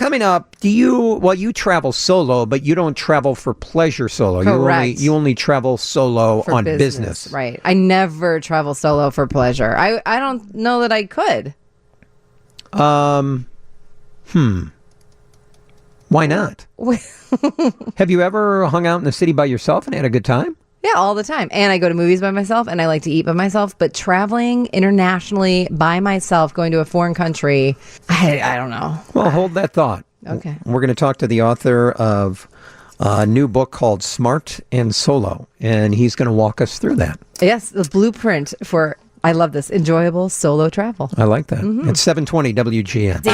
coming up, you travel solo, but you don't travel for pleasure solo. Correct. You only travel solo For on business. Right. I never travel solo for pleasure. I don't know that I could. Why not? Have you ever hung out in the city by yourself and had a good time? Yeah, all the time. And I go to movies by myself, and I like to eat by myself. But traveling internationally by myself, going to a foreign country, I don't know. Well, hold that thought. Okay. We're going to talk to the author of a new book called Smart and Solo, and he's going to walk us through that. Yes, the blueprint for, I love this, enjoyable solo travel. I like that. It's 720 WGN.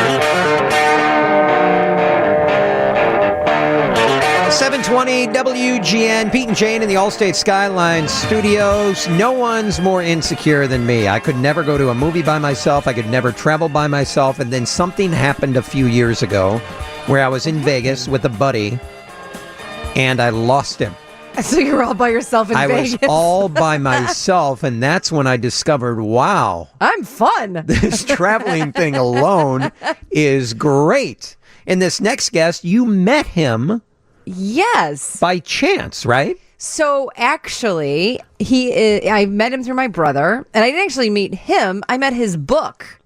720 WGN, Pete and Jane in the Allstate Skyline Studios. No one's more insecure than me. I could never go to a movie by myself. I could never travel by myself. And then something happened a few years ago where I was in Vegas with a buddy and I lost him. So you were all by yourself in Vegas? I was all by myself, and that's when I discovered, wow. I'm fun. This traveling thing alone is great. And this next guest, you met him. Yes. By chance, right? So actually, I met him through my brother, and I didn't actually meet him. I met his book.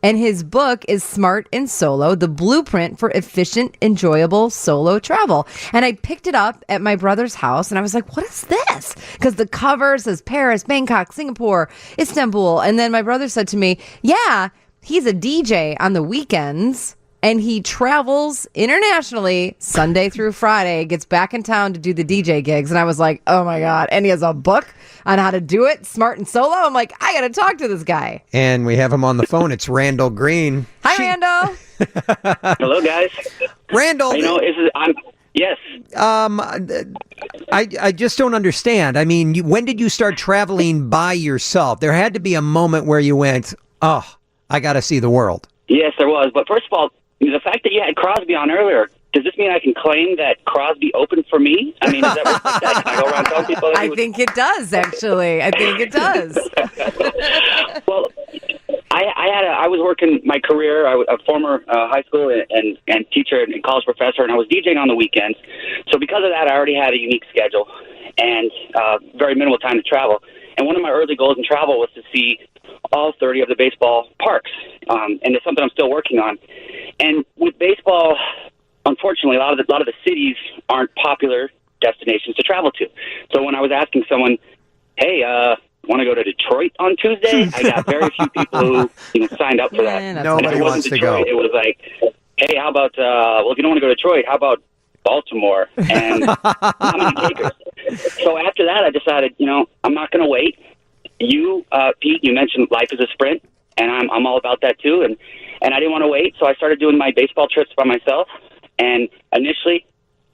And his book is Smart and Solo, the blueprint for efficient, enjoyable solo travel. And I picked it up at my brother's house, and I was like, what is this? Because the cover says Paris, Bangkok, Singapore, Istanbul. And then my brother said to me, yeah, he's a DJ on the weekends. And he travels internationally Sunday through Friday, gets back in town to do the DJ gigs. And I was like, oh, my God. And he has a book on how to do it, Smart and Solo. I'm like, I got to talk to this guy. And we have him on the phone. It's Randell Green. Hi, Randell. Hello, guys. Randell. Yes. I just don't understand. I mean, when did you start traveling by yourself? There had to be a moment where you went, oh, I got to see the world. Yes, there was. But first of all, the fact that you had Crosby on earlier, does this mean I can claim that Crosby opened for me? I mean, is that what that? Can I go around telling people? I think it does, actually. I think it does. Well, I was working my career. I was a former high school and teacher and college professor, and I was DJing on the weekends. So because of that, I already had a unique schedule and very minimal time to travel. And one of my early goals in travel was to see all 30 of the baseball parks, and it's something I'm still working on. And with baseball, unfortunately, a lot of the cities aren't popular destinations to travel to. So when I was asking someone, "Hey, want to go to Detroit on Tuesday?" I got very few people who signed up for that. Nobody wants to go. It was like, "Hey, how about well, if you don't want to go to Detroit, how about Baltimore?" And not many takers. So after that, I decided, I'm not going to wait. You, Pete, you mentioned life is a sprint, and I'm all about that too. And I didn't want to wait, so I started doing my baseball trips by myself. And initially,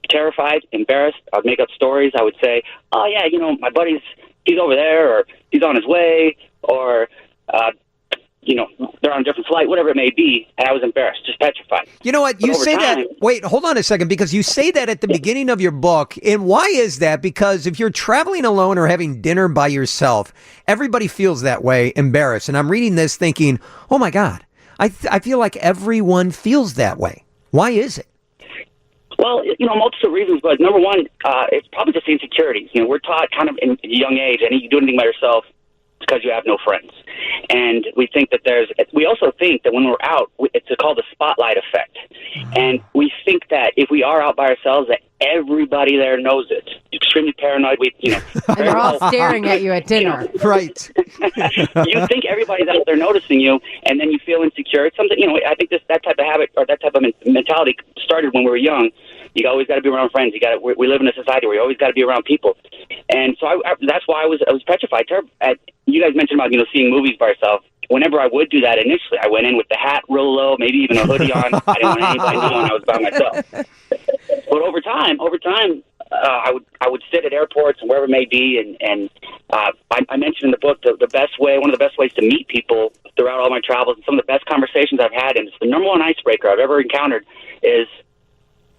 terrified, embarrassed, I'd make up stories. I would say, "Oh yeah, my buddy's he's over there, or he's on his way, or they're on a different flight," whatever it may be. And I was embarrassed, just petrified. You know what? You say that. Wait, hold on a second, because you say that at the beginning of your book. And why is that? Because if you're traveling alone or having dinner by yourself, everybody feels that way, embarrassed. And I'm reading this thinking, oh my God, I feel like everyone feels that way. Why is it? Well, multiple reasons, but number one, it's probably just insecurities. We're taught kind of in a young age, and you do anything by yourself because you have no friends. And we think that we also think that when we're out, it's called the spotlight effect. And we think that if we are out by ourselves, that everybody there knows it. Extremely paranoid. And they're all staring at you at dinner. Right. You think everybody's out there noticing you, and then you feel insecure. It's something, I think that type of habit or that type of mentality started when we were young. You always got to be around friends. We live in a society where you always got to be around people. And so that's why I was petrified. You guys mentioned about seeing movies by yourself. Whenever I would do that initially, I went in with the hat real low, maybe even a hoodie on. I didn't want anybody knowing I was by myself. But over time, I would sit at airports and wherever it may be, and I mentioned in the book one of the best ways to meet people throughout all my travels, and some of the best conversations I've had, and it's the number one icebreaker I've ever encountered is,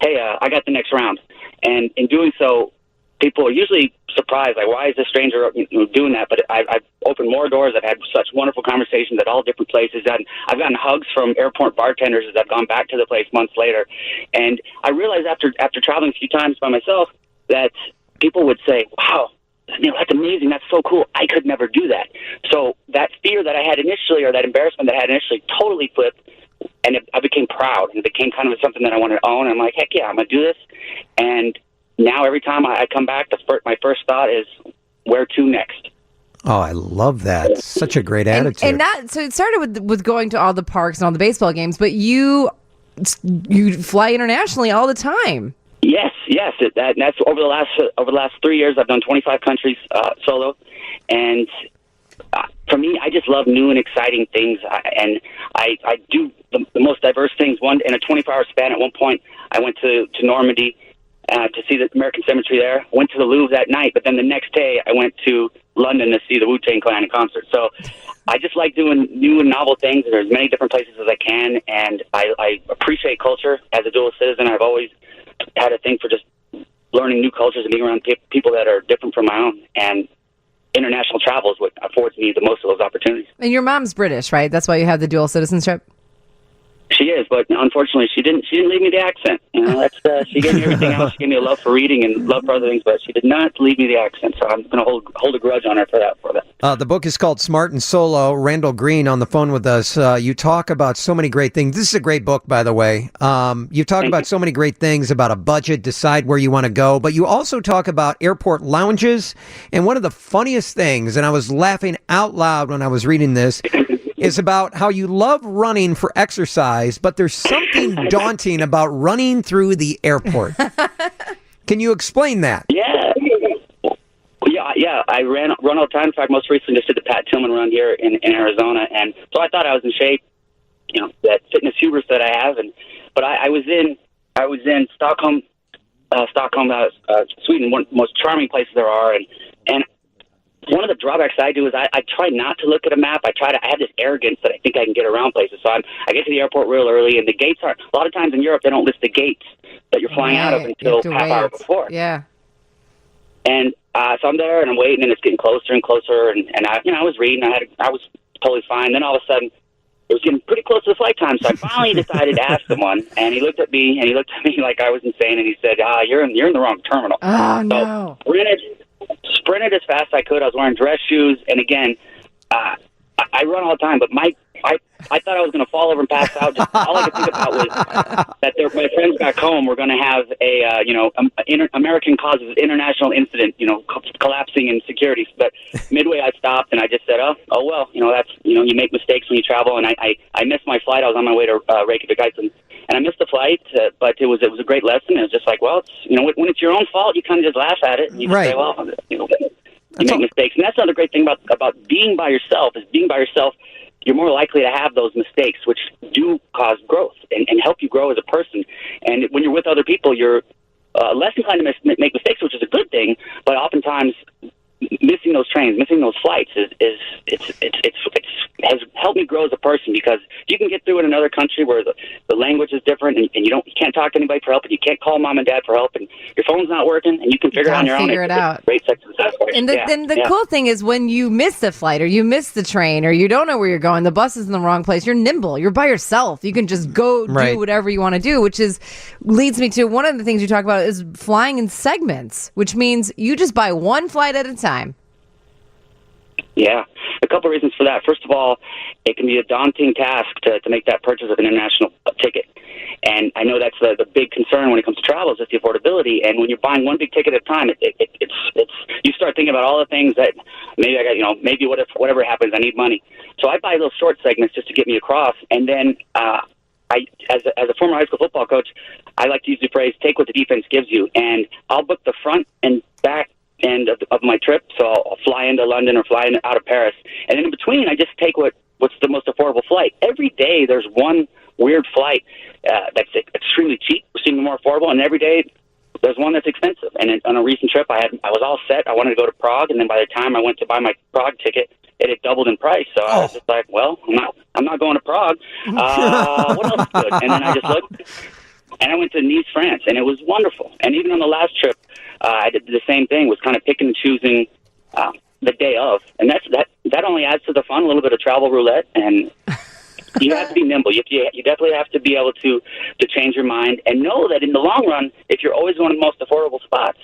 "Hey, I got the next round." And in doing so, people are usually surprised, like, why is this stranger doing that? But I've opened more doors. I've had such wonderful conversations at all different places. I've gotten hugs from airport bartenders as I've gone back to the place months later. And I realized after traveling a few times by myself that people would say, wow, that's amazing. That's so cool. I could never do that. So that fear that I had initially, or that embarrassment that I had initially, totally flipped. And I became proud, and it became kind of something that I wanted to own. I'm like, heck yeah, I'm going to do this. And now every time I come back, my first thought is, where to next? Oh, I love that. Such a great attitude. And that, so it started with going to all the parks and all the baseball games, but you fly internationally all the time. Yes. That's over the last 3 years. I've done 25 countries solo, and for me, I just love new and exciting things, and I do the most diverse things. In a 24-hour span, at one point, I went to Normandy to see the American Cemetery there. Went to the Louvre that night, but then the next day, I went to London to see the Wu-Tang Clan in concert. So I just like doing new and novel things. There's many different places as I can, and I appreciate culture. As a dual citizen, I've always had a thing for just learning new cultures and being around people that are different from my own. And international travel is what affords me the most of those opportunities. And your mom's British, right? That's why you have the dual citizenship? She is, but unfortunately, she didn't leave me the accent. That's she gave me everything else. She gave me a love for reading and love for other things, but she did not leave me the accent. So I'm going to hold a grudge on her for that. The book is called Smart and Solo. Randell Green on the phone with us. You talk about so many great things. This is a great book, by the way. You talk about so many great things about a budget, decide where you want to go, but you also talk about airport lounges. And one of the funniest things, and I was laughing out loud when I was reading this, is about how you love running for exercise, but there's something daunting about running through the airport. Can you explain that? Yeah. I run all the time. In fact, most recently just did the Pat Tillman run here in Arizona, and so I thought I was in shape. That fitness hubris that I have, but I was in Stockholm, Sweden, one of the most charming places there are, and one of the drawbacks I do is I try not to look at a map. I have this arrogance that I think I can get around places. So I get to the airport real early, and the gates aren't. A lot of times in Europe, they don't list the gates that you're flying out of until half hour before. Yeah. And so I'm there, and I'm waiting, and it's getting closer and closer. And I was reading. I was totally fine. Then all of a sudden, it was getting pretty close to the flight time. So I finally decided to ask someone, and he looked at me, like I was insane, and he said, "You're in the wrong terminal." Oh no! Sprinted as fast as I could. I was wearing dress shoes, and again, I run all the time. But I thought I was going to fall over and pass out. Just all I could think about was that my friends back home were going to have American causes international incident, collapsing in security. But midway, I stopped and I just said, "Oh well, that's you make mistakes when you travel." And I missed my flight. I was on my way to Reykjavik, Iceland. And I missed the flight, but it was a great lesson. It was just like, well, when it's your own fault, you kind of just laugh at it and you just say, well, you make mistakes. And that's another great thing about being by yourself. Is being by yourself, you're more likely to have those mistakes, which do cause growth and help you grow as a person. And when you're with other people, you're less inclined to make mistakes, which is a good thing. But oftentimes, missing those trains, missing those flights has helped me grow as a person, because you can get through in another country where the language is different and you can't talk to anybody for help, and you can't call mom and dad for help, and your phone's not working, and you can figure it out on your own. Figure it out. Great success. And the cool thing is, when you miss the flight or you miss the train or you don't know where you're going, the bus is in the wrong place, you're nimble. You're by yourself. You can just go do whatever you want to do, which leads me to one of the things you talk about is flying in segments, which means you just buy one flight at a time. Yeah, a couple of reasons for that. First of all, it can be a daunting task to make that purchase of an international ticket. And I know that's the big concern when it comes to travel, is just the affordability. And when you're buying one big ticket at a time, it's you start thinking about all the things that maybe I got, maybe whatever happens, I need money. So I buy those short segments just to get me across. And then as a former high school football coach, I like to use the phrase, take what the defense gives you. And I'll book the front and back end of my trip, so I'll fly into London or fly out of Paris, and then in between I just take what's the most affordable flight. Every day there's one weird flight that's extremely cheap, extremely more affordable, and every day there's one that's expensive. And on a recent trip I was all set. I wanted to go to Prague, and then by the time I went to buy my Prague ticket, it had doubled in price. So I was just like, well, I'm not going to Prague. What else is good? And then I just looked, and I went to Nice, France, and it was wonderful. And even on the last trip, I did the same thing, was kind of picking and choosing the day of. And that only adds to the fun, a little bit of travel roulette. And you have to be nimble. You definitely have to be able to change your mind and know that in the long run, if you're always going to the most affordable spots,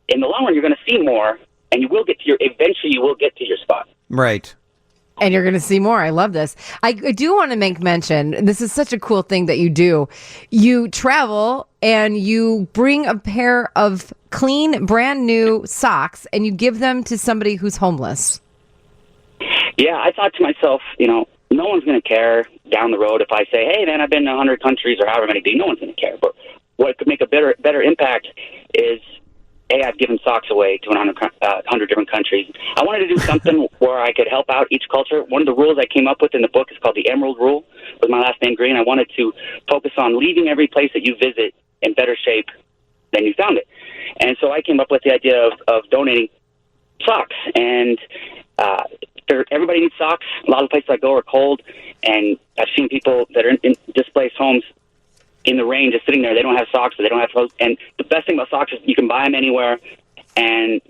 in the long run, you're going to see more, and eventually you will get to your spot. Right. And you're going to see more. I love this. I do want to make mention, this is such a cool thing that you do. You travel and you bring a pair of clean, brand new socks and you give them to somebody who's homeless. Yeah, I thought to myself, no one's going to care down the road if I say, hey, man, I've been to 100 countries or however many. No one's going to care. But what could make a better impact is, hey, I've given socks away to 100 different countries. I wanted to do something where I could help out each culture. One of the rules I came up with in the book is called the Emerald Rule, with my last name Green. I wanted to focus on leaving every place that you visit in better shape than you found it. And so I came up with the idea of donating socks. And everybody needs socks. A lot of places I go are cold, and I've seen people that are in displaced homes in the rain, just sitting there. They don't have socks, or they don't have clothes. And the best thing about socks is you can buy them anywhere, and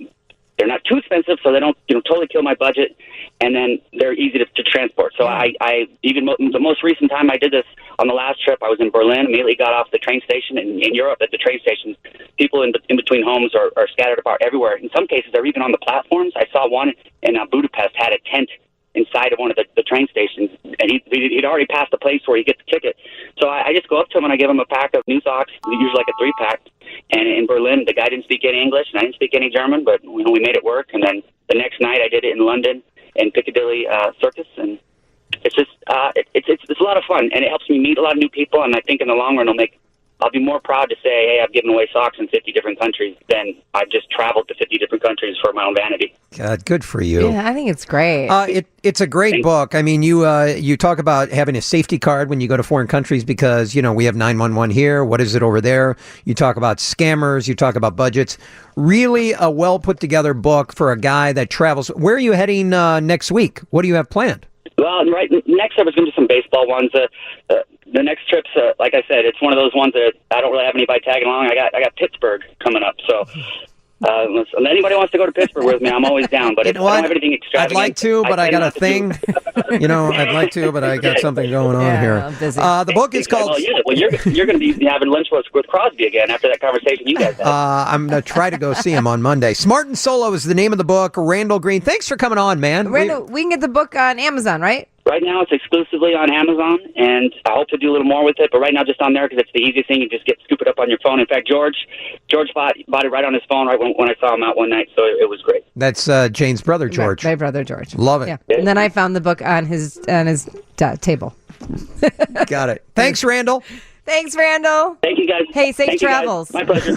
they're not too expensive, so they don't totally kill my budget. And then they're easy to transport. So I even the most recent time I did this on the last trip, I was in Berlin. Immediately got off the train station. In Europe, at the train stations, people in between homes are scattered about everywhere. In some cases, they're even on the platforms. I saw one in Budapest had a tent inside of one of the train stations, and he'd already passed the place where you get the ticket. So I just go up to him and I give him a pack of new socks, usually like a 3-pack. And in Berlin, the guy didn't speak any English, and I didn't speak any German, but we made it work. And then the next night, I did it in London in Piccadilly Circus, and it's just it's a lot of fun, and it helps me meet a lot of new people. And I think in the long run, I'll be more proud to say, hey, I've given away socks in 50 different countries than I've just traveled to 50 different countries for my own vanity. God, good for you. Yeah, I think it's great. It's a great book. I mean, you talk about having a safety card when you go to foreign countries because, we have 911 here. What is it over there? You talk about scammers. You talk about budgets. Really a well put together book for a guy that travels. Where are you heading next week? What do you have planned? Well, right next I was going to do some baseball ones. The next trip's, like I said, it's one of those ones that I don't really have anybody tagging along. I got Pittsburgh coming up, so if anybody wants to go to Pittsburgh with me, I'm always down. But I don't have anything extravagant. I'd like to, but I got a thing. I'd like to, but I got something going on here. The book is called. Well, you're going to be having lunch with Crosby again after that conversation you guys had. I'm going to try to go see him on Monday. Smart and Solo is the name of the book. Randell Green, thanks for coming on, man. Randall, we can get the book on Amazon, right? Right now, it's exclusively on Amazon, and I hope to do a little more with it. But right now, just on there because it's the easiest thing. You just scoop it up on your phone. In fact, George bought it right on his phone right when I saw him out one night, so it was great. That's Jane's brother, George. My brother, George. Love it. Yeah. And then I found the book on his table. Got it. Thanks, Randall. Thanks, Randall. Thank you, guys. Hey, safe travels. My pleasure.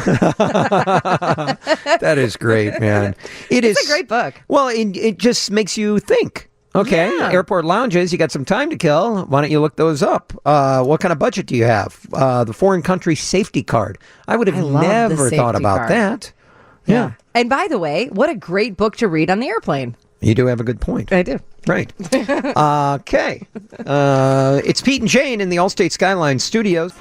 That is great, man. It's a great book. Well, it just makes you think. Okay, Yeah. Airport lounges, you got some time to kill. Why don't you look those up? What kind of budget do you have? The foreign country safety card. I would have never thought about that. Yeah. And by the way, what a great book to read on the airplane. You do have a good point. I do. Right. Okay. It's Pete and Jane in the Allstate Skyline studios.